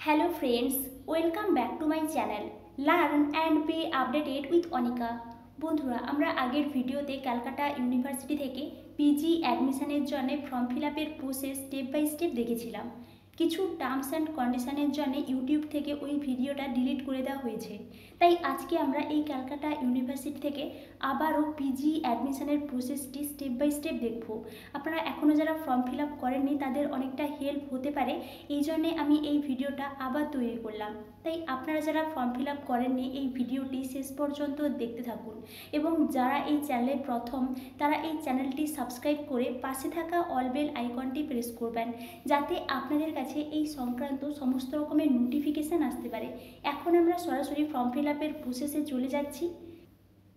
Hello friends, welcome back to my channel Learn and be updated with Anika। বন্ধুরা আমরা আগের ভিডিওতে Calcutta university থেকে পিজি অ্যাডমিশনের জন্য ফর্ম ফিল আপের প্রসেস স্টেপ বাই স্টেপ দেখেছিলাম। কিছু টার্মস অ্যান্ড কন্ডিশনের জন্য ইউটিউব থেকে ওই ভিডিওটা ডিলিট করে দেওয়া হয়েছে, তাই আজকে আমরা এই ক্যালকাটা ইউনিভার্সিটি থেকে আবারও পিজি অ্যাডমিশনের প্রসেসটি স্টেপ বাই স্টেপ দেখব। আপনারা এখনও যারা ফর্ম ফিল আপ করেননি তাদের অনেকটা হেল্প হতে পারে, এই জন্যে আমি এই ভিডিওটা আবার তৈরি করলাম। তাই আপনারা যারা ফর্ম ফিল আপ করেননি এই ভিডিওটি শেষ পর্যন্ত দেখতে থাকুন, এবং যারা এই চ্যানেলে প্রথম তারা এই চ্যানেলটি সাবস্ক্রাইব করে পাশে থাকা অল বেল আইকনটি প্রেস করবেন, যাতে আপনাদের কাছে এই সংক্রান্ত সমস্ত রকমের নোটিফিকেশান আসতে পারে। এখন আমরা সরাসরি ফর্ম ফিল আপের প্রসেসে চলে যাচ্ছি।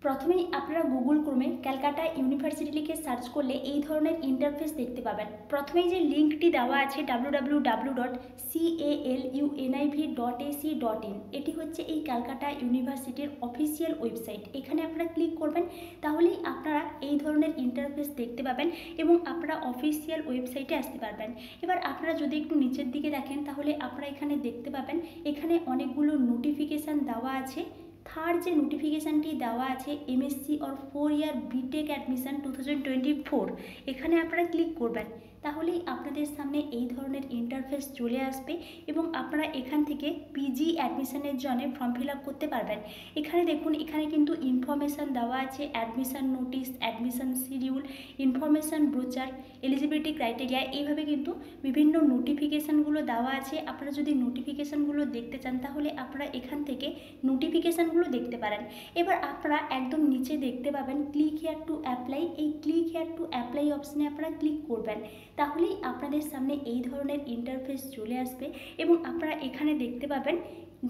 প্রথমেই আপনারা গুগল ক্রোমে ক্যালকাটা ইউনিভার্সিটি লিখে সার্চ করলে এই ধরনের ইন্টারফেস দেখতে পাবেন। প্রথমেই যে লিঙ্কটি দেওয়া আছে www.caluniv.ac.in, এটি হচ্ছে এই ক্যালকাটা ইউনিভার্সিটির অফিসিয়াল ওয়েবসাইট। এখানে আপনারা ক্লিক করবেন, তাহলেই আপনারা এই ধরনের ইন্টারফেস দেখতে পাবেন এবং আপনারা অফিসিয়াল ওয়েবসাইটে আসতে পারবেন। এবার আপনারা যদি একটু নিচের দিকে দেখেন তাহলে আপনারা এখানে দেখতে পাবেন এখানে অনেকগুলো নোটিফিকেশান দেওয়া আছে। থার্ড যে নোটিফিকেশানটি দেওয়া আছে MSc or 4 year BTech admission 2024, এখানে আপনারা ক্লিক করবেন, তাহলেই আপনাদের সামনে এই ধরনের ইন্টারফেস চলে আসবে এবং আপনারা এখান থেকে পিজি অ্যাডমিশনের জন্য ফর্ম ফিল আপ করতে পারবেন। এখানে দেখুন, এখানে কিন্তু ইনফরমেশান দেওয়া আছে, admission notice, admission schedule, information brochure, eligibility criteria, এইভাবে কিন্তু বিভিন্ন নোটিফিকেশানগুলো দেওয়া আছে। আপনারা যদি নোটিফিকেশানগুলো দেখতে চান তাহলে আপনারা এখান থেকে নোটিফিকেশানগুলো দেখতে পারেন। এবার আপনারা একদম নিচে দেখতে পাবেন ক্লিক হিয়ার টু অ্যাপ্লাই। এই ক্লিক হিয়ার টু অ্যাপ্লাই অপশানে আপনারা ক্লিক করবেন, তাহলেই আপনাদের সামনে এই ধরনের ইন্টারফেস চলে আসবে এবং আপনারা এখানে দেখতে পাবেন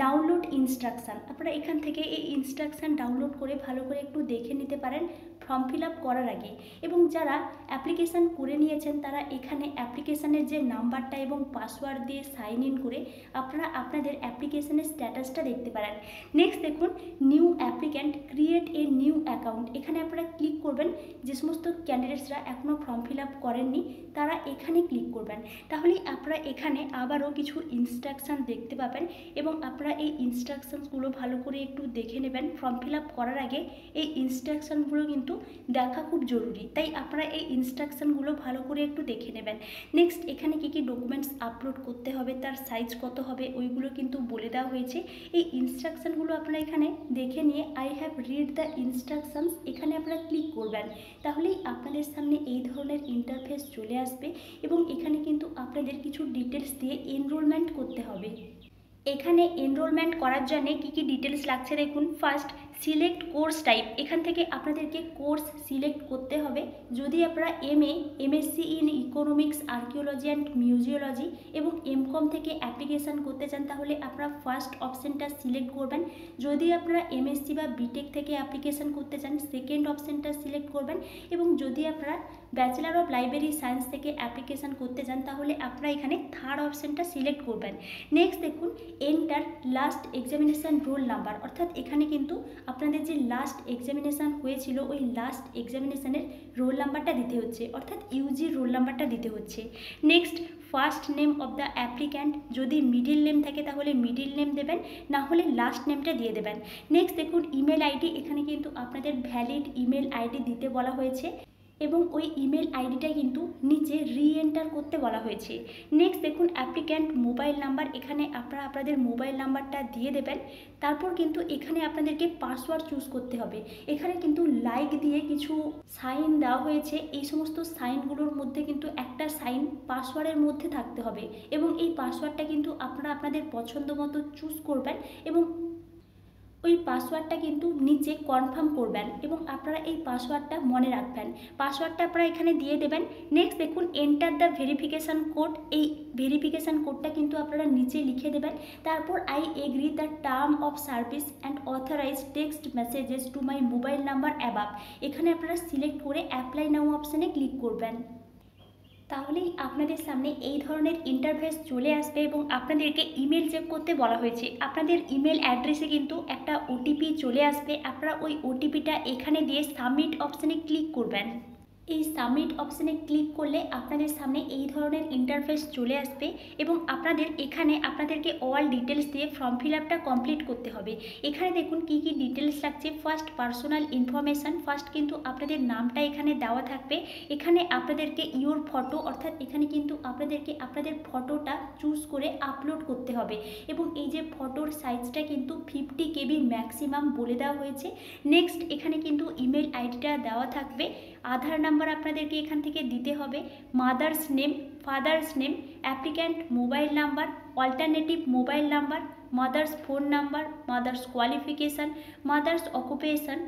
ডাউনলোড ইনস্ট্রাকশান। আপনারা এখান থেকে এই ইনস্ট্রাকশান ডাউনলোড করে ভালো করে একটু দেখে নিতে পারেন ফর্ম ফিল আপ করার আগে। এবং যারা অ্যাপ্লিকেশান করে নিয়েছেন তারা এখানে অ্যাপ্লিকেশানের যে নাম্বারটা এবং পাসওয়ার্ড দিয়ে সাইন ইন করে আপনারা আপনাদের অ্যাপ্লিকেশানের স্ট্যাটাসটা দেখতে পারেন। নেক্সট দেখুন new applicant create a new account, এখানে আপনারা ক্লিক করবেন। যে সমস্ত ক্যান্ডিডেটসরা এখনও ফর্ম ফিল আপ করেননি তারা এখানে ক্লিক করবেন, তাহলেই আপনারা এখানে আবারও কিছু ইনস্ট্রাকশান দেখতে পাবেন এবং আপনারা এই ইনস্ট্রাকশানসগুলো ভালো করে একটু দেখে নেবেন। ফর্ম ফিল আপ করার আগে এই ইনস্ট্রাকশানগুলো কিন্তু দেখা খুব জরুরি, তাই আপনারা এই ইনস্ট্রাকশানগুলো ভালো করে একটু দেখে নেবেন। নেক্সট এখানে কী কী ডকুমেন্টস আপলোড করতে হবে, তার সাইজ কত হবে, ওইগুলো কিন্তু বলে দেওয়া হয়েছে। এই ইনস্ট্রাকশানগুলো আপনারা এখানে দেখে নিয়ে আই হ্যাভ রিড দ্য ইনস্ট্রাকশানস এখানে আপনারা ক্লিক করবেন, তাহলেই আপনাদের সামনে এই ধরনের ইন্টারফেস চলে আসবে এবং এখানে কিন্তু আপনাদের কিছু ডিটেলস দিয়ে এনরোলমেন্ট করতে হবে। এখানে এনরোলমেন্ট করার জন্য কী কী ডিটেলস লাগছে দেখুন। ফার্স্ট সিলেক্ট কোর্স টাইপ, এখান থেকে আপনাদেরকে কোর্স সিলেক্ট করতে হবে। যদি আপনারা MSc in economics, archaeology and museology এবং এমকম থেকে অ্যাপ্লিকেশান করতে চান তাহলে আপনারা ফার্স্ট অপশানটা সিলেক্ট করবেন। যদি আপনারা এমএসসি বা বিটেক থেকে অ্যাপ্লিকেশান করতে চান সেকেন্ড অপশানটা সিলেক্ট করবেন, এবং যদি আপনারা ব্যাচেলার অফ লাইব্রেরি সায়েন্স থেকে অ্যাপ্লিকেশান করতে চান তাহলে আপনারা এখানে থার্ড অপশানটা সিলেক্ট করবেন। নেক্সট দেখুন enter last examination roll number, অর্থাৎ এখানে কিন্তু আপনাদের যে লাস্ট এক্সামিনেশান হয়েছিল ওই লাস্ট এক্সামিনেশানের রোল নাম্বারটা দিতে হচ্ছে, অর্থাৎ ইউজির রোল নাম্বারটা দিতে হচ্ছে। Next first name of the applicant, যদি মিডিল নেম থাকে তাহলে মিডিল নেম দেবেন, না হলে লাস্ট নেমটা দিয়ে দেবেন। নেক্সট দেখুন ইমেল আইডি, এখানে কিন্তু আপনাদের ভ্যালিড ইমেল আইডি দিতে বলা হয়েছে এবং ওই ইমেল আইডিটা কিন্তু নিচে রিএন্টার করতে বলা হয়েছে। নেক্সট দেখুন অ্যাপ্লিক্যান্ট মোবাইল নাম্বার, এখানে আপনারা আপনাদের মোবাইল নাম্বারটা দিয়ে দেবেন। তারপর কিন্তু এখানে আপনাদেরকে পাসওয়ার্ড চুজ করতে হবে। এখানে কিন্তু লাইক দিয়ে কিছু সাইন দেওয়া হয়েছে, এই সমস্ত সাইনগুলোর মধ্যে কিন্তু একটা সাইন পাসওয়ার্ডের মধ্যে থাকতে হবে এবং এই পাসওয়ার্ডটা কিন্তু আপনারা আপনাদের পছন্দ মতো চুজ করবেন এবং ওই পাসওয়ার্ডটা কিন্তু নিচে কনফার্ম করবেন এবং আপনারা এই পাসওয়ার্ডটা মনে রাখবেন। পাসওয়ার্ডটা আপনারা এখানে দিয়ে দেবেন। নেক্সট দেখুন এন্টার দ্য ভেরিফিকেশান কোড, এই ভেরিফিকেশান কোডটা কিন্তু আপনারা নিচে লিখে দেবেন। তারপর I agree the term of service and authorize text messages to my mobile number above, এখানে আপনারা সিলেক্ট করে অ্যাপ্লাই নাও অপশানে ক্লিক করবেন, তাহলেই আপনাদের সামনে এই ধরনের ইন্টারফেস চলে আসবে এবং আপনাদেরকে ইমেল চেক করতে বলা হয়েছে। আপনাদের ইমেল অ্যাড্রেসে কিন্তু একটা ওটিপি চলে আসবে, আপনারা ওই ওটিপিটা এখানে দিয়ে সাবমিট অপশানে ক্লিক করবেন। এই সাবমিট অপশানে ক্লিক করলে আপনাদের সামনে এই ধরনের ইন্টারফেস চলে আসবে এবং আপনাদের এখানে আপনাদেরকে অল ডিটেলস দিয়ে ফর্ম ফিল আপটা কমপ্লিট করতে হবে। এখানে দেখুন কি কি ডিটেলস লাগছে। ফার্স্ট পার্সোনাল ইনফরমেশান, ফার্স্ট কিন্তু আপনাদের নামটা এখানে দেওয়া থাকবে। এখানে আপনাদেরকে ইওর ফটো, অর্থাৎ এখানে কিন্তু আপনাদেরকে আপনাদের ফটোটা চুজ করে আপলোড করতে হবে এবং এই যে ফটোর সাইজটা কিন্তু 50 KB ম্যাক্সিমাম বলে দেওয়া হয়েছে। নেক্সট এখানে কিন্তু ইমেল আইডিটা দেওয়া থাকবে। আধার নাম্বার আপনাদেরকে এখান থেকে দিতে হবে। Mother's name, father's name, applicant mobile number, alternative mobile number, mother's phone number, mother's qualification, mother's occupation,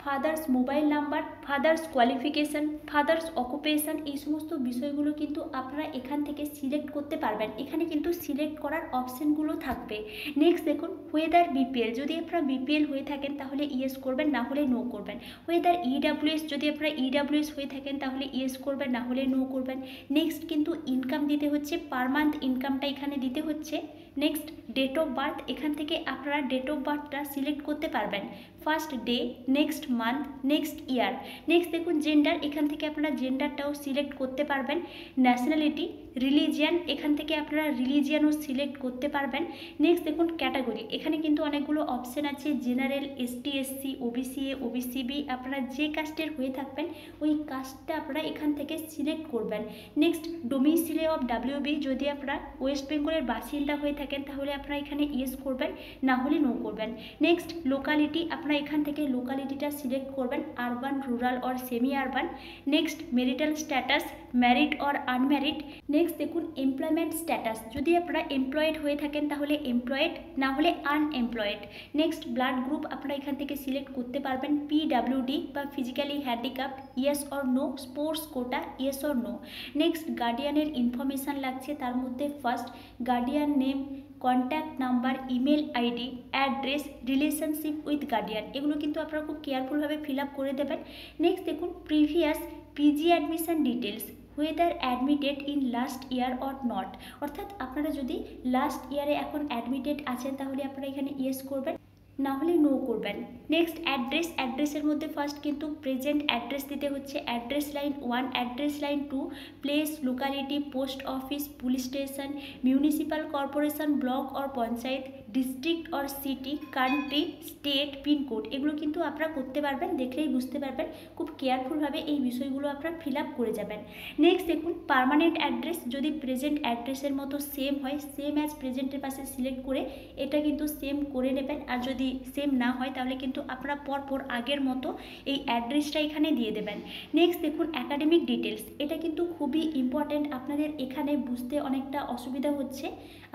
father's mobile number, father's qualification, father's occupation, এই সমস্ত বিষয়গুলো কিন্তু আপনারা এখান থেকে সিলেক্ট করতে পারবেন। এখানে কিন্তু সিলেক্ট করার অপশানগুলো থাকবে। নেক্সট দেখুন ওয়েদার বিপিএল, যদি আপনারা বিপিএল হয়ে থাকেন তাহলে ইয়েস করবেন, না হলে নো করবেন। ওয়েদার ইডাব্লিউএস, যদি আপনারা ইডাব্লিউএস হয়ে থাকেন তাহলে ইয়েস করবেন, না হলে নো করবেন। নেক্সট কিন্তু ইনকাম দিতে হচ্ছে, পার মান্থ ইনকামটা এখানে দিতে হচ্ছে। নেক্সট ডেট অফ বার্থ, এখান থেকে আপনারা ডেট অফ বার্থটা সিলেক্ট করতে পারবেন। First day, next month, next year. Next দেখুন জেন্ডার, এখান থেকে আপনারা জেন্ডারটাও সিলেক্ট করতে পারবেন। ন্যাশনালিটি, রিলিজিয়ান, এখান থেকে আপনারা রিলিজিয়ানও সিলেক্ট করতে পারবেন। নেক্সট দেখুন ক্যাটাগরি, এখানে কিন্তু অনেকগুলো অপশান আছে, general, ST, SC, OBC A, OBC B, আপনারা যে কাস্টের হয়ে থাকবেন ওই কাস্টটা আপনারা এখান থেকে সিলেক্ট করবেন। নেক্সট ডোমিসিলে অফ ডাব্লিউবি, যদি আপনারা ওয়েস্ট বেঙ্গলের বাসিন্দা হয়ে থাকেন তাহলে আপনারা এখানে ইয়েস করবেন, না হলে নো করবেন। নেক্সট লোকালিটি, আপনারা এখান থেকে লোকালিটিটা সিলেক্ট করবেন, urban, rural or semi urban. Next marital status, married or unmarried. Next দেখুন এমপ্লয়মেন্ট স্ট্যাটাস, যদি আপনারা এমপ্লয়েড হয়ে থাকেন তাহলে এমপ্লয়েড, না হলে আনএমপ্লয়েড। নেক্সট ব্লাড গ্রুপ, আপনারা এখান থেকে সিলেক্ট করতে পারবেন, পিডাব্লিউডি বা physically handicapped, yes or no. Sports quota, yes or no. Next গার্ডিয়ানের ইনফরমেশান লাগছে, তার মধ্যে first guardian name, contact number, email ID, address, relationship with guardian, এগুলো কিন্তু আপনারা খুব কেয়ারফুলভাবে ফিল আপ করে দেবেন। নেক্সট দেখুন previous PG admission details, whether admitted in last year or not, অর্থাৎ আপনারা যদি লাস্ট ইয়ারে এখন অ্যাডমিটেড আছেন তাহলে আপনারা এখানে ইয়েস করবেন, না হলে নো করবেন। নেক্সট অ্যাড্রেস, অ্যাড্রেসের মধ্যে ফার্স্ট কিন্তু প্রেজেন্ট অ্যাড্রেস দিতে হচ্ছে, address line 1, address line 2, place, locality, post office, police station, municipal corporation, block or panchayat, district or city, country, state, pincode, এগুলো কিন্তু আপনারা করতে পারবেন, দেখলেই বুঝতে পারবেন। খুব কেয়ারফুলভাবে এই বিষয়গুলো আপনারা ফিল আপ করে যাবেন। নেক্সট দেখুন পার্মানেন্ট অ্যাড্রেস, যদি প্রেজেন্ট অ্যাড্রেসের মতো সেম হয়, সেম অ্যাজ প্রেজেন্টের পাশে সিলেক্ট করে এটা কিন্তু সেম করে নেবেন, আর যদি সেম না হয় তাহলে কিন্তু আপনারা পরপর আগের মতো এই অ্যাড্রেসটা এখানে দিয়ে দেবেন। নেক্সট দেখুন একাডেমিক ডিটেলস, এটা কিন্তু খুবই ইম্পর্ট্যান্ট, আপনাদের এখানে বুঝতে অনেকটা অসুবিধা হচ্ছে,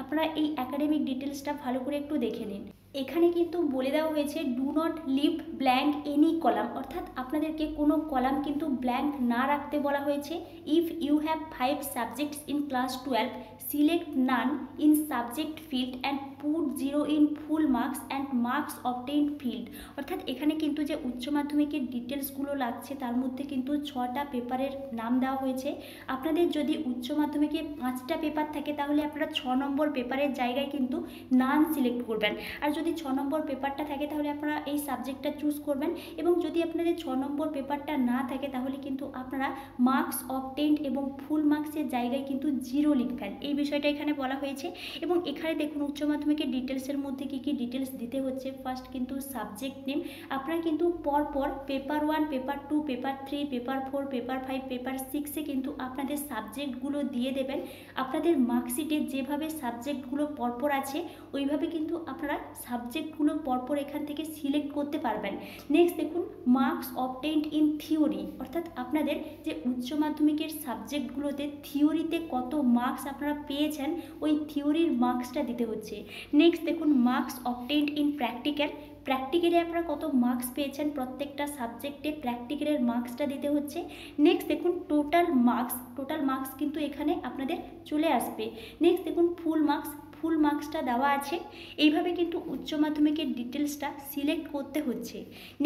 আপনারা এই একাডেমিক ডিটেলসটা ভালো করে একটু দেখে নিন। এখানে কিন্তু বলে দেওয়া হয়েছে do not leave blank any column, অর্থাৎ আপনাদেরকে কোনো কলাম কিন্তু ব্ল্যাঙ্ক না রাখতে বলা হয়েছে। If you have 5 subjects in class 12, select none in subject field and put 0 in full marks and marks obtained field, অর্থাৎ এখানে কিন্তু যে উচ্চ মাধ্যমিকের ডিটেলসগুলো লাগছে তার মধ্যে কিন্তু 6টা পেপারের নাম দেওয়া হয়েছে। আপনাদের যদি উচ্চ মাধ্যমিকে 5টা পেপার থাকে তাহলে আপনারা 6 নম্বর পেপারের জায়গায় কিন্তু নান সিলেক্ট করবেন, আর যদি 6 নম্বর পেপারটা থাকে তাহলে আপনারা এই সাবজেক্টটা চুজ করবেন, এবং যদি আপনাদের 6 নম্বর পেপারটা না থাকে তাহলে কিন্তু আপনারা মার্কস অবটেইনড এবং ফুল মার্কসের জায়গায় কিন্তু 0 লিখবেন, এই বিষয়টা এখানে বলা হয়েছে। এবং এখানে দেখুন উচ্চ মাধ্যমিকের ডিটেলসের মধ্যে কী কী ডিটেলস দিতে হচ্ছে। ফার্স্ট কিন্তু সাবজেক্ট নেম, আপনারা কিন্তু পরপর paper 1, paper 2, paper 3, paper 4, paper 5, paper 6-এ কিন্তু আপনাদের সাবজেক্টগুলো দিয়ে দেবেন। আপনাদের মার্কশিটে যেভাবে সাবজেক্টগুলো পরপর আছে ওইভাবে কিন্তু আপনারা সাবজেক্টগুলো পরপর এখান থেকে সিলেক্ট করতে পারবেন। নেক্সট দেখুন মার্কস অবটেইনড ইন থিওরি, অর্থাৎ আপনাদের যে উচ্চ মাধ্যমিকের সাবজেক্টগুলোতে থিওরিতে কত মার্কস আপনারা পেয়েছেন ওই থিওরির মার্কসটা দিতে হচ্ছে। নেক্সট দেখুন মার্কস অবটেইনড ইন প্র্যাকটিক্যাল, প্র্যাকটিক্যালে আপনারা কত মার্কস পেয়েছেন প্রত্যেকটা সাবজেক্টে প্র্যাকটিক্যালের মার্কসটা দিতে হচ্ছে। নেক্সট দেখুন টোটাল মার্কস, টোটাল মার্কস কিন্তু এখানে আপনাদের চলে আসবে। নেক্সট দেখুন ফুল মার্কস, ফুল মার্কসটা দেওয়া আছে। এইভাবে কিন্তু উচ্চ মাধ্যমিকের ডিটেলসটা সিলেক্ট করতে হচ্ছে।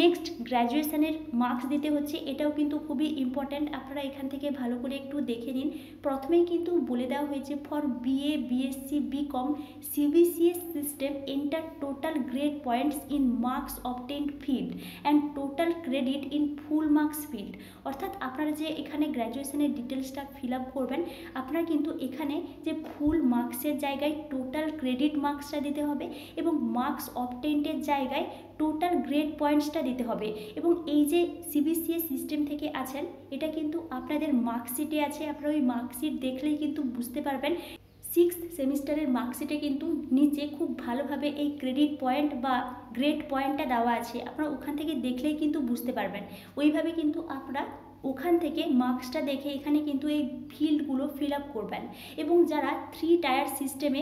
নেক্সট গ্র্যাজুয়েশনের মার্কস দিতে হচ্ছে, এটাও কিন্তু খুবই ইম্পর্ট্যান্ট, আপনারা এখান থেকে ভালো করে একটু দেখে নিন। প্রথমেই কিন্তু বলে দেওয়া হয়েছে for BA, BSc, BCom CBCS system enter total grade points in marks obtained field and total credit in full marks field. অর্থাৎ আপনারা যে এখানে গ্র্যাজুয়েশনের ডিটেলসটা ফিল আপ করবেন, আপনারা কিন্তু এখানে যে ফুল মার্কসের জায়গায় টোটাল ক্রেডিট মার্কসটা দিতে হবে এবং মার্কস অবটেন্ডের জায়গায় টোটাল গ্রেড পয়েন্টসটা দিতে হবে। এবং এই যে সিবিসিএস সিস্টেম থেকে আছেন, এটা কিন্তু আপনাদের মার্কশিটে আছে, আপনারা ওই মার্কশিট দেখলেই কিন্তু বুঝতে পারবেন। সিক্সথ সেমিস্টারের মার্কশিটে কিন্তু নিচে খুব ভালোভাবে এই ক্রেডিট পয়েন্ট বা গ্রেড পয়েন্টটা দেওয়া আছে, আপনারা ওখান থেকে দেখলেই কিন্তু বুঝতে পারবেন। ওইভাবে কিন্তু আপনারা ওখান থেকে মার্কসটা দেখে এখানে কিন্তু এই ফিল্ডগুলো ফিল আপ করবেন। এবং যারা 3 টায়ার সিস্টেমে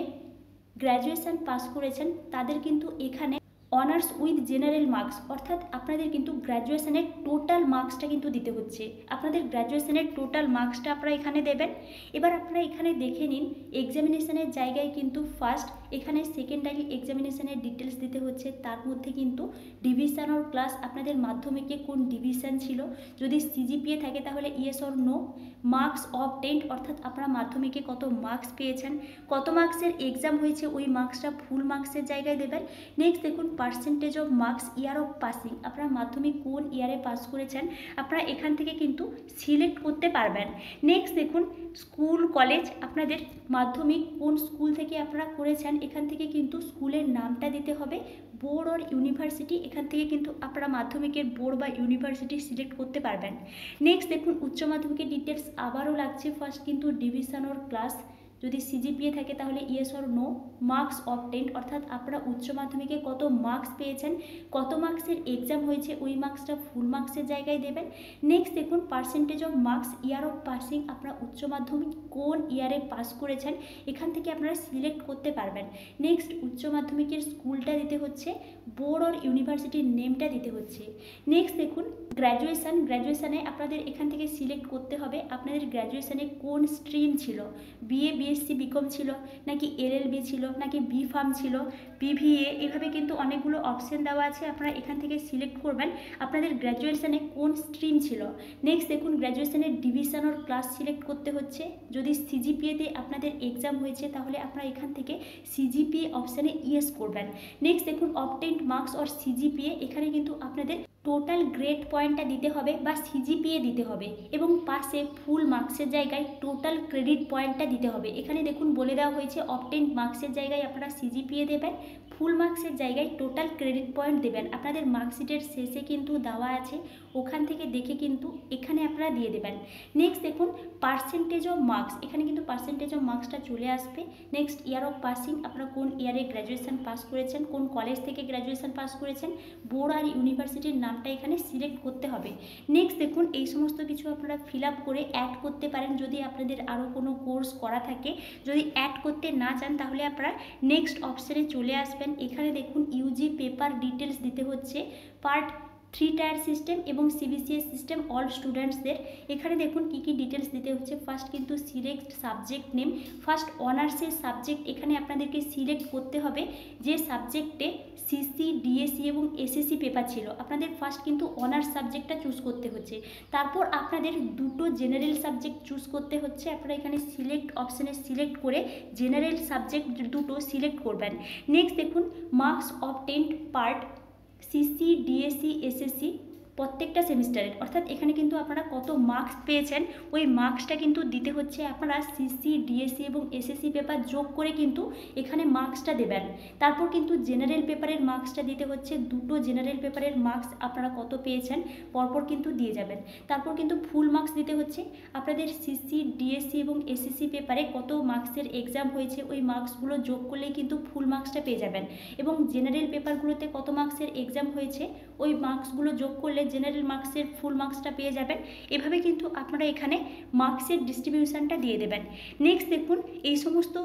গ্র্যাজুয়েশন পাস করেছেন তাদের কিন্তু এখানে অনার্স উইথ জেনারেল মার্কস, অর্থাৎ আপনাদের কিন্তু গ্র্যাজুয়েশনের টোটাল মার্কসটা কিন্তু দিতে হচ্ছে। আপনাদের গ্র্যাজুয়েশনের টোটাল মার্কসটা আপনারা এখানে দেবেন। এবার আপনারা এখানে দেখে নিন, এক্সামিনেশনের জায়গায় কিন্তু ফার্স্ট এখানে সেকেন্ডারি এক্সামিনেশনের ডিটেলস দিতে হচ্ছে। তার মধ্যে কিন্তু ডিভিশন অর ক্লাস, আপনাদের মাধ্যমিকে কোন ডিভিশন ছিল, যদি সিজিপিএ থাকে তাহলে yes or no, marks obtained অর্থাৎ আপনারা মাধ্যমিকে কত মার্কস পেয়েছেন, কত মার্কসের এক্সাম হয়েছে, ওই মার্কসটা ফুল মার্কসের জায়গায় দেবেন। নেক্সট দেখুন percentage of marks, year of passing, আপনারা মাধ্যমিক কোন ইয়ারে পাস করেছেন আপনারা এখান থেকে কিন্তু সিলেক্ট করতে পারবেন। নেক্সট দেখুন স্কুল কলেজ, আপনাদের মাধ্যমিক কোন স্কুল থেকে আপনারা করেছেন এখান থেকে কিন্তু স্কুলের নামটা দিতে হবে। বোর্ড অর ইউনিভার্সিটি, এখান থেকে কিন্তু আপনারা মাধ্যমিকের বোর্ড বা ইউনিভার্সিটি সিলেক্ট করতে পারবেন। নেক্সট দেখুন উচ্চ মাধ্যমিকের ডিটেলস আবারও লাগছে, ফার্স্ট কিন্তু ডিভিশন অর ক্লাস, যদি সিজিপিএ থাকে তাহলে yes or no, marks obtained অর্থাৎ আপনারা উচ্চ মাধ্যমিকে কত মার্কস পেয়েছেন, কত মার্কসের এক্সাম হয়েছে, ওই মার্কসটা ফুল মার্কসের জায়গায় দেবেন। নেক্সট দেখুন percentage of marks, year of passing, আপনারা উচ্চ মাধ্যমিক কোন ইয়ারে পাস করেছেন এখান থেকে আপনারা সিলেক্ট করতে পারবেন। নেক্সট উচ্চ মাধ্যমিকের স্কুলটা দিতে হচ্ছে, বোর্ড অর ইউনিভার্সিটির নেমটা দিতে হচ্ছে। নেক্সট দেখুন গ্র্যাজুয়েশনে আপনাদের এখান থেকে সিলেক্ট করতে হবে আপনাদের গ্র্যাজুয়েশনে কোন স্ট্রিম ছিল, বিএ, বিএসসি, বিকম ছিল, নাকি এলএলবি ছিল, নাকি বি ফার্ম ছিল, বিভিএ, এভাবে কিন্তু অনেকগুলো অপশন দেওয়া আছে, আপনারা এখান থেকে সিলেক্ট করবেন আপনাদের গ্র্যাজুয়েশনে কোন স্ট্রিম ছিল। নেক্সট দেখুন গ্র্যাজুয়েশনের ডিভিশন অর ক্লাস সিলেক্ট করতে হচ্ছে, যদি সিজিপিএতে আপনাদের এক্সাম হয়েছে তাহলে আপনারা এখান থেকে সিজিপিএ অপশানে ইয়েস করবেন। নেক্সট দেখুন অবটেন্ড মার্কস অর সিজিপিএ, এখানে কিন্তু আপনাদের টোটাল গ্রেড পয়েন্টটা দিতে হবে বা সিজিপিএ দিতে হবে এবং পাশে ফুল মার্কসের জায়গায় টোটাল ক্রেডিট পয়েন্টটা দিতে হবে। এখানে দেখুন বলে দেওয়া হয়েছে অবটেন্ড মার্কসের জায়গায় আপনারা সিজিপিএ দেবেন, ফুল মার্কসের জায়গায় টোটাল ক্রেডিট পয়েন্ট দেবেন। আপনাদের মার্কশিটের শেষে কিন্তু দেওয়া আছে, ওখান থেকে দেখে কিন্তু এখানে আপনারা দিয়ে দেবেন। নেক্সট দেখুন পার্সেন্টেজ অফ মার্কস, এখানে কিন্তু পার্সেন্টেজ অফ মার্কসটা চলে আসবে। নেক্সট ইয়ার অফ পাসিং, আপনারা কোন ইয়ারে গ্র্যাজুয়েশন পাস করেছেন, কোন কলেজ থেকে গ্র্যাজুয়েশন পাস করেছেন, বোর্ড আর ইউনিভার্সিটির নামটা এখানে সিলেক্ট করতে হবে। নেক্সট দেখুন এই সমস্ত কিছু আপনারা ফিল আপ করে অ্যাড করতে পারেন যদি আপনাদের আরও কোনো কোর্স করা থাকে। যদি অ্যাড করতে না চান তাহলে আপনারা নেক্সট অপশানে চলে আসবেন। এখানে দেখুন ইউজি পেপার ডিটেলস দিতে হচ্ছে, পার্ট 3 টায়ার সিস্টেম এবং সিবিসিএস সিস্টেম অল স্টুডেন্টসদের। এখানে দেখুন কী কী ডিটেলস দিতে হচ্ছে, ফার্স্ট কিন্তু সিলেক্ট সাবজেক্ট নেম, ফার্স্ট অনার্সের সাবজেক্ট এখানে আপনাদেরকে সিলেক্ট করতে হবে যে সাবজেক্টে সিসি, ডিএসসি এবং এসএসসি পেপার ছিল, আপনাদের ফার্স্ট কিন্তু অনার্স সাবজেক্টটা চুজ করতে হচ্ছে। তারপর আপনাদের দুটো জেনারেল সাবজেক্ট চুজ করতে হচ্ছে, আপনারা এখানে সিলেক্ট অপশানে সিলেক্ট করে জেনারেল সাবজেক্ট দুটো সিলেক্ট করবেন। নেক্সট দেখুন marks obtained part CC, DSC, SSC প্রত্যেকটা সেমিস্টারের, অর্থাৎ এখানে কিন্তু আপনারা কত মার্কস পেয়েছেন ওই মার্কসটা কিন্তু দিতে হচ্ছে। আপনারা সিসি, ডিএসসি এবং এসএসসি পেপার যোগ করে কিন্তু এখানে মার্কসটা দেবেন। তারপর কিন্তু জেনারেল পেপারের মার্কসটা দিতে হচ্ছে, দুটো জেনারেল পেপারের মার্কস আপনারা কত পেয়েছেন পরপর কিন্তু দিয়ে যাবেন। তারপর কিন্তু ফুল মার্কস দিতে হচ্ছে, আপনাদের সিসি, ডিএসসি এবং এসএসসি পেপারে কত মার্কসের এক্সাম হয়েছে ওই মার্কসগুলো যোগ করলেই কিন্তু ফুল মার্কসটা পেয়ে যাবেন। এবং জেনারেল পেপারগুলোতে কত মার্কসের এক্সাম হয়েছে ওই মার্কসগুলো যোগ করলে জেনারেল মার্কসের ফুল মার্কসটা পেয়ে যাবেন। এভাবে কিন্তু আপনারা এখানে মার্কসের ডিস্ট্রিবিউশনটা দিয়ে দেবেন। নেক্সট দেখুন এই সমস্ত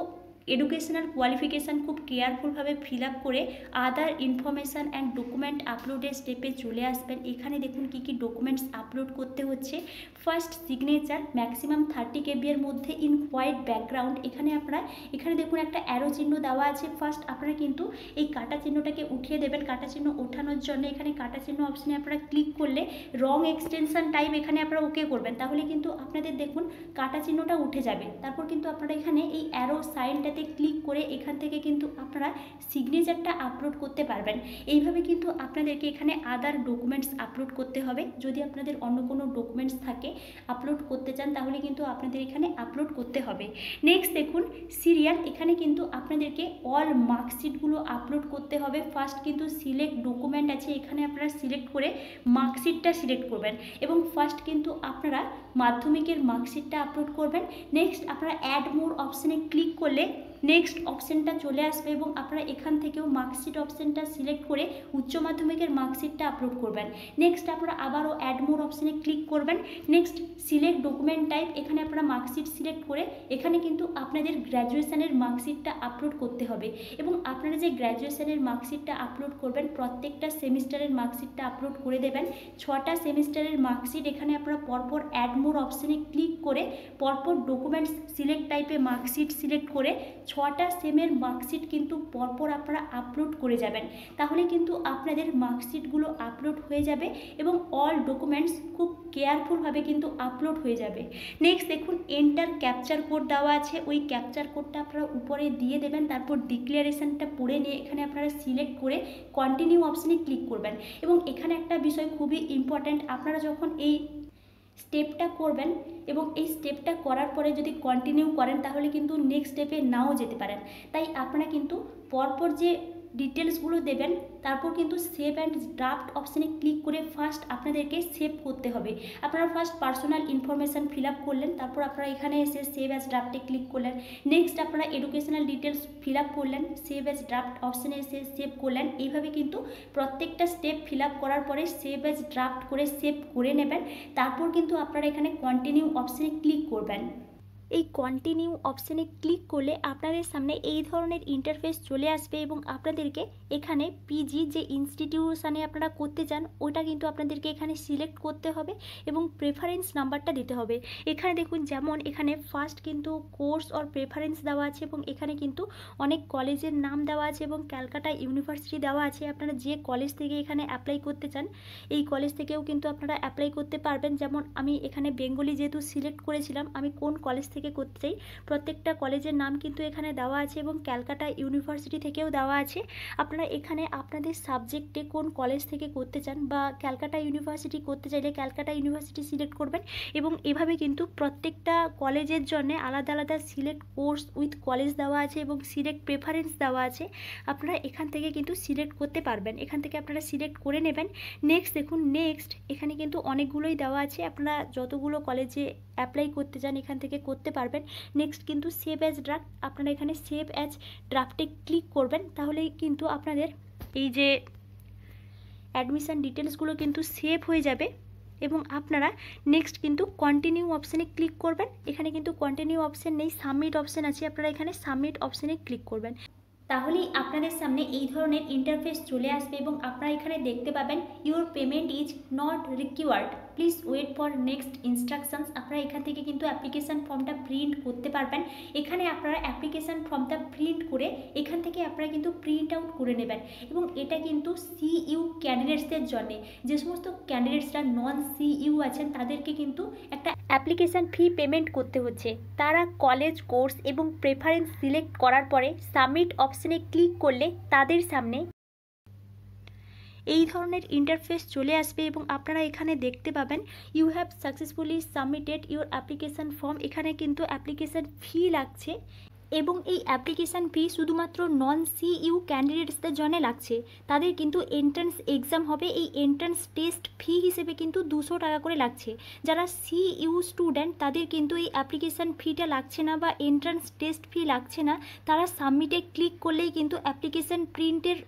এডুকেশনাল কোয়ালিফিকেশান খুব কেয়ারফুলভাবে ফিল আপ করে আদার ইনফরমেশান অ্যান্ড ডকুমেন্ট আপলোডের স্টেপে চলে আসবেন। এখানে দেখুন কী কী ডকুমেন্টস আপলোড করতে হচ্ছে। ফার্স্ট সিগনেচার ম্যাক্সিমাম 30 KB এর মধ্যে ইন হোয়াইট ব্যাকগ্রাউন্ড। এখানে দেখুন একটা অ্যারো চিহ্ন দেওয়া আছে। ফার্স্ট আপনারা কিন্তু এই কাটা চিহ্নটাকে উঠিয়ে দেবেন। কাটা চিহ্ন ওঠানোর জন্য এখানে কাটা চিহ্ন অপশানে আপনারা ক্লিক করলে রং এক্সটেনশন টাইপ এখানে আপনারা ওকে করবেন, তাহলে কিন্তু আপনাদের দেখুন কাটা চিহ্নটা উঠে যাবে। তারপর কিন্তু আপনারা এখানে এই অ্যারো সাইনটাতে ক্লিক করে এখান থেকে কিন্তু আপনারা সিগনেচারটা আপলোড করতে পারবেন। এইভাবে কিন্তু আপনাদেরকে এখানে আদার ডকুমেন্টস আপলোড করতে হবে। যদি আপনাদের অন্য কোনো ডকুমেন্টস থাকে আপলোড করতে চান তাহলে কিন্তু আপনাদের এখানে আপলোড করতে হবে। নেক্সট দেখুন সিরিয়াল, এখানে কিন্তু আপনাদেরকে অল মার্কশিটগুলো আপলোড করতে হবে। ফার্স্ট কিন্তু সিলেক্ট ডকুমেন্ট আছে, এখানে আপনারা সিলেক্ট করে মার্কশিটটা সিলেক্ট করবেন এবং ফার্স্ট কিন্তু আপনারা মাধ্যমিকের মার্কশিটটা আপলোড করবেন। নেক্সট আপনারা অ্যাড মোর অপশানে ক্লিক করলে নেক্সট অপশানটা চলে আসবে এবং আপনারা এখান থেকেও মার্কশিট অপশানটা সিলেক্ট করে উচ্চ মাধ্যমিকের মার্কশিটটা আপলোড করবেন। নেক্সট আপনারা আবারও অ্যাড মোর অপশানে ক্লিক করবেন। নেক্সট সিলেক্ট ডকুমেন্ট টাইপ, এখানে আপনারা মার্কশিট সিলেক্ট করে এখানে কিন্তু আপনাদের গ্র্যাজুয়েশনের মার্কশিটটা আপলোড করতে হবে এবং আপনারা যে গ্র্যাজুয়েশনের মার্কশিটটা আপলোড করবেন প্রত্যেকটা সেমিস্টারের মার্কশিটটা আপলোড করে দেবেন। 6টা সেমিস্টারের মার্কশিট এখানে আপনারা পরপর অ্যাড মোর অপশানে ক্লিক করে পরপর ডকুমেন্টস সিলেক্ট টাইপে মার্কশিট সিলেক্ট করে 6টা সেমের মার্কশিট কিন্তু পরপর আপনারা আপলোড করে যাবেন। তাহলে কিন্তু আপনাদের মার্কশিটগুলো আপলোড হয়ে যাবে এবং অল ডকুমেন্টস খুব কেয়ারফুলভাবে কিন্তু আপলোড হয়ে যাবে। নেক্সট দেখুন এন্টার ক্যাপচার কোড দেওয়া আছে, ওই ক্যাপচার কোডটা আপনারা উপরে দিয়ে দেবেন। তারপর ডিক্লারেশনটা পড়ে নিয়ে এখানে আপনারা সিলেক্ট করে কন্টিনিউ অপশানে ক্লিক করবেন এবং এখানে একটা বিষয় খুবই ইম্পর্ট্যান্ট, আপনারা যখন এই স্টেপটা করবেন এবং এই স্টেপটা করার পরে যদি কন্টিনিউ করেন তাহলে কিন্তু নেক্সট স্টেপে নাও যেতে পারেন। তাই আপনারা কিন্তু পরপর যে ডিটেলসগুলো দেবেন তারপর কিন্তু সেভ অ্যান্ড ড্রাফট অপশানে ক্লিক করে ফার্স্ট আপনাদেরকে সেভ করতে হবে। আপনারা first personal information fill up করলেন, তারপর আপনারা এখানে এসে সেভ অ্যাজ ড্রাফটে ক্লিক করলেন। নেক্সট আপনারা এডুকেশনাল ডিটেলস ফিল আপ করলেন, সেভ অ্যাজ ড্রাফট অপশানে এসে সেভ করলেন। এইভাবে কিন্তু প্রত্যেকটা স্টেপ ফিল আপ করার পরে সেভ অ্যাজ ড্রাফট করে সেভ করে নেবেন। তারপর কিন্তু আপনারা এখানে কন্টিনিউ অপশানে ক্লিক করবেন। এই কন্টিনিউ অপশানে ক্লিক করলে আপনাদের সামনে এই ধরনের ইন্টারফেস চলে আসবে এবং আপনাদেরকে এখানে পিজি যে ইনস্টিটিউশনে আপনারা করতে চান ওটা কিন্তু আপনাদেরকে এখানে সিলেক্ট করতে হবে এবং প্রেফারেন্স নাম্বারটা দিতে হবে। এখানে দেখুন যেমন এখানে ফার্স্ট কিন্তু কোর্স অর প্রেফারেন্স দেওয়া আছে এবং এখানে কিন্তু অনেক কলেজের নাম দেওয়া আছে এবং ক্যালকাটা ইউনিভার্সিটি দেওয়া আছে। আপনারা যে কলেজ থেকে এখানে অ্যাপ্লাই করতে চান এই কলেজ থেকেও কিন্তু আপনারা অ্যাপ্লাই করতে পারবেন। যেমন আমি এখানে বেঙ্গলি যেহেতু সিলেক্ট করেছিলাম, আমি কোন কলেজ থেকে করতে চাই প্রত্যেকটা কলেজের নাম কিন্তু এখানে দেওয়া আছে এবং ক্যালকাটা ইউনিভার্সিটি থেকেও দেওয়া আছে। আপনারা এখানে আপনাদের সাবজেক্টে কোন কলেজ থেকে করতে চান বা ক্যালকাটা ইউনিভার্সিটি করতে চাইলে ক্যালকাটা ইউনিভার্সিটি সিলেক্ট করবেন এবং এভাবে কিন্তু প্রত্যেকটা কলেজের জন্য আলাদা আলাদা সিলেক্ট কোর্স উইথ কলেজ দেওয়া আছে এবং সিলেক্ট প্রেফারেন্স দেওয়া আছে। আপনারা এখান থেকে কিন্তু সিলেক্ট করতে পারবেন, এখান থেকে আপনারা সিলেক্ট করে নেবেন। নেক্সট দেখুন নেক্সট এখানে কিন্তু অনেকগুলোই দেওয়া আছে, আপনারা যতগুলো কলেজে অ্যাপ্লাই করতে চান এখান থেকে করতে পারবেন। নেক্সট কিন্তু সেভ অ্যাজ ড্রাফট, আপনারা এখানে সেভ অ্যাজ ড্রাফটে ক্লিক করবেন, তাহলেই কিন্তু আপনাদের এই যে অ্যাডমিশন ডিটেলসগুলো কিন্তু সেভ হয়ে যাবে এবং আপনারা নেক্সট কিন্তু কন্টিনিউ অপশানে ক্লিক করবেন। এখানে কিন্তু কন্টিনিউ অপশান নেই, সাবমিট অপশান আছে, আপনারা এখানে সাবমিট অপশানে ক্লিক করবেন। তাহলেই আপনাদের সামনে এই ধরনের ইন্টারফেস চলে আসবে এবং আপনারা এখানে দেখতে পাবেন your payment is not required, please wait for next instructions. আপনারা এখান থেকে কিন্তু অ্যাপ্লিকেশান ফর্মটা প্রিন্ট করতে পারবেন। এখানে আপনারা অ্যাপ্লিকেশান ফর্মটা প্রিন্ট করে এখান থেকে আপনারা কিন্তু প্রিন্ট আউট করে নেবেন এবং এটা কিন্তু সিইউ ক্যান্ডিডেটসদের জন্যে। যে সমস্ত ক্যান্ডিডেটসরা নন সিইউ আছেন তাদেরকে কিন্তু একটা অ্যাপ্লিকেশান ফি পেমেন্ট করতে হচ্ছে। তারা কলেজ কোর্স এবং প্রেফারেন্স সিলেক্ট করার পরে সাবমিট অপশানে ক্লিক করলে তাদের সামনে এই ধরনের ইন্টারফেস চলে আসবে এবং আপনারা এখানে দেখতে পাবেন you have successfully submitted your application form. এখানে কিন্তু অ্যাপ্লিকেশান ফি লাগছে এবং এই অ্যাপ্লিকেশান ফি শুধুমাত্র নন সিইউ ক্যান্ডিডেটসদের জন্য লাগছে। তাদের কিন্তু এন্ট্রান্স এক্সাম হবে, এই এন্ট্রান্স টেস্ট ফি হিসেবে কিন্তু 200 টাকা করে লাগছে। যারা সিইউ স্টুডেন্ট তাদের কিন্তু এই অ্যাপ্লিকেশান ফিটা লাগছে না বা এন্ট্রান্স টেস্ট ফি লাগছে না, তারা সাবমিটে ক্লিক করলেই কিন্তু অ্যাপ্লিকেশান প্রিন্টের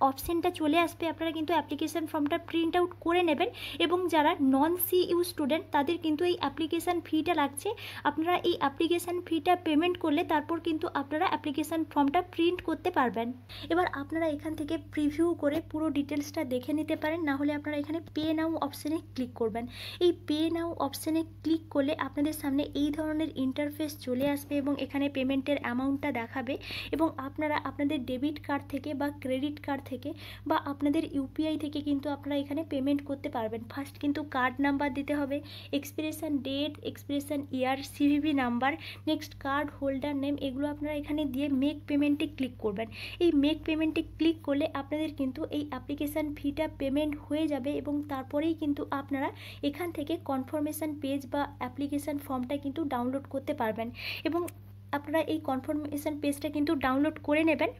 অপশানটা চলে আসবে, আপনারা কিন্তু অ্যাপ্লিকেশান ফর্মটা প্রিন্ট আউট করে নেবেন। এবং যারা নন সিইউ স্টুডেন্ট তাদের কিন্তু এই অ্যাপ্লিকেশান ফিটা লাগছে, আপনারা এই অ্যাপ্লিকেশান ফিটা পেমেন্ট করলে তারপর কিন্তু আপনারা অ্যাপ্লিকেশান ফর্মটা প্রিন্ট করতে পারবেন। এবার আপনারা এখান থেকে প্রিভিউ করে পুরো ডিটেলসটা দেখে নিতে পারেন, না হলে আপনারা এখানে পে নাও অপশানে ক্লিক করবেন। এই পে নাও অপশানে ক্লিক করলে আপনাদের সামনে এই ধরনের ইন্টারফেস চলে আসবে এবং এখানে পেমেন্টের অ্যামাউন্টটা দেখাবে এবং আপনারা আপনাদের ডেবিট কার্ড থেকে বা ক্রেডিট কার্ড থেকে বা আপনাদের ইউপিআই থেকে কিন্তু আপনারা এখানে পেমেন্ট করতে পারবেন। ফার্স্ট কিন্তু কার্ড নাম্বার দিতে হবে, expiration date, expiration year, CVV number, next card holder name, এগুলো আপনারা এখানে দিয়ে মেক পেমেন্টে ক্লিক করবেন। এই মেক পেমেন্টে ক্লিক করলে আপনাদের কিন্তু এই অ্যাপ্লিকেশান ফিটা পেমেন্ট হয়ে যাবে এবং তারপরেই কিন্তু আপনারা এখান থেকে কনফার্মেশন পেজ বা অ্যাপ্লিকেশান ফর্মটা কিন্তু ডাউনলোড করতে পারবেন। এবং আপনারা এই কনফার্মেশন পেজটা কিন্তু ডাউনলোড করে নেবেন,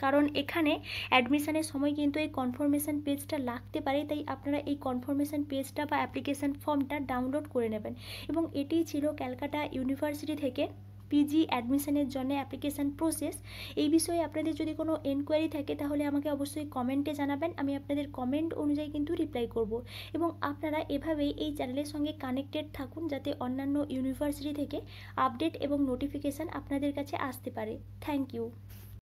কারণ এখানে অ্যাডমিশনের সময় কিন্তু এই কনফার্মেশন পেজটা লাগতে পারে, তাই আপনারা এই কনফার্মেশন পেজটা বা অ্যাপ্লিকেশান ফর্মটা ডাউনলোড করে নেবেন। এবং এটিই ছিল ক্যালকাটা ইউনিভার্সিটি থেকে পিজি অ্যাডমিশনের জন্য অ্যাপ্লিকেশান প্রসেস। এই বিষয়ে আপনাদের যদি কোনো এনকোয়ারি থাকে তাহলে আমাকে অবশ্যই কমেন্টে জানাবেন, আমি আপনাদের কমেন্ট অনুযায়ী কিন্তু রিপ্লাই করব। এবং আপনারা এভাবেই এই চ্যানেলের সঙ্গে কানেক্টেড থাকুন যাতে অন্যান্য ইউনিভার্সিটি থেকে আপডেট এবং নোটিফিকেশান আপনাদের কাছে আসতে পারে। Thank you.